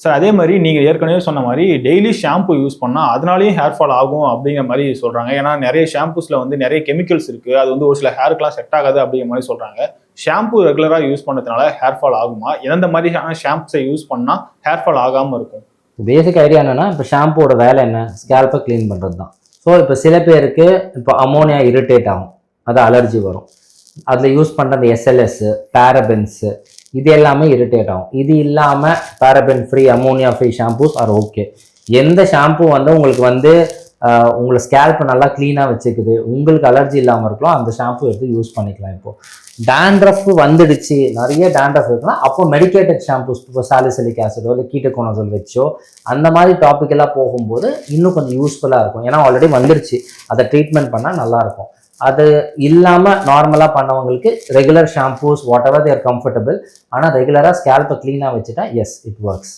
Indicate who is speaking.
Speaker 1: Sir அதே மாதிரி நீங்கள் ஏற்கனவே சொன்ன மாதிரி டெய்லி ஷாம்பு யூஸ் பண்ணால் அதனாலேயும் ஹேர் ஃபால் ஆகும் அப்படிங்கிற மாதிரி சொல்கிறாங்க. ஏன்னா நிறைய ஷாம்பூஸில் வந்து நிறைய கெமிக்கல்ஸ் இருக்குது, அது வந்து ஒரு சில ஹேருக்குலாம் செட் ஆகாது அப்படிங்கிற மாதிரி சொல்கிறாங்க. ஷாம்பு ரெகுலராக யூஸ் பண்ணதுனால ஹேர் ஃபால் ஆகுமா? எந்த மாதிரியான ஷாம்புஸை யூஸ் பண்ணால் ஹேர் ஃபால் ஆகாமல் இருக்கும்?
Speaker 2: பேசிக் ஐடியா என்னென்னா, இப்போ ஷாம்புவோட வேலை என்ன? ஸ்கேல்பை க்ளீன் பண்ணுறது தான். ஸோ இப்போ சில பேருக்கு இப்போ அமோனியா இரிட்டேட் ஆகும், அது அலர்ஜி வரும். அதில் யூஸ் பண்ணுற அந்த எஸ்எல்எஸ்ஸு, பேரபென்ஸு, இது எல்லாமே இரிட்டேட் ஆகும். இது இல்லாமல் paraben free, ammonia free shampoos are okay. எந்த ஷாம்பு வந்து உங்களுக்கு வந்து உங்களை ஸ்கேல்ப்பை நல்லா க்ளீனாக வச்சுக்குது, உங்களுக்கு அலர்ஜி இல்லாமல் இருக்கலாம், அந்த ஷாம்பு எடுத்து யூஸ் பண்ணிக்கலாம். இப்போது டேண்ட்ரஃப் வந்துடுச்சு, நிறைய டேண்ட்ரஃப் இருக்குன்னா அப்போ மெடிக்கேட்டட் ஷாம்பூஸ், இப்போ சாலிசிலிக் ஆசிடோ இல்லை கீட்டோகோனசோல் வச்சோ அந்த மாதிரி டாபிக்கெல்லாம் போகும்போது இன்னும் கொஞ்சம் யூஸ்ஃபுல்லாக இருக்கும். ஏன்னா ஆல்ரெடி வந்துடுச்சு, அதை ட்ரீட்மெண்ட் பண்ணால் நல்லாயிருக்கும். அது இல்லாமல் நார்மலாக பண்ணவங்களுக்கு regular shampoos whatever they're comfortable, ஆனால் ரெகுலராக ஸ்கேல்ப்பை க்ளீனாக வச்சுட்டா எஸ் இட் ஒர்க்ஸ்.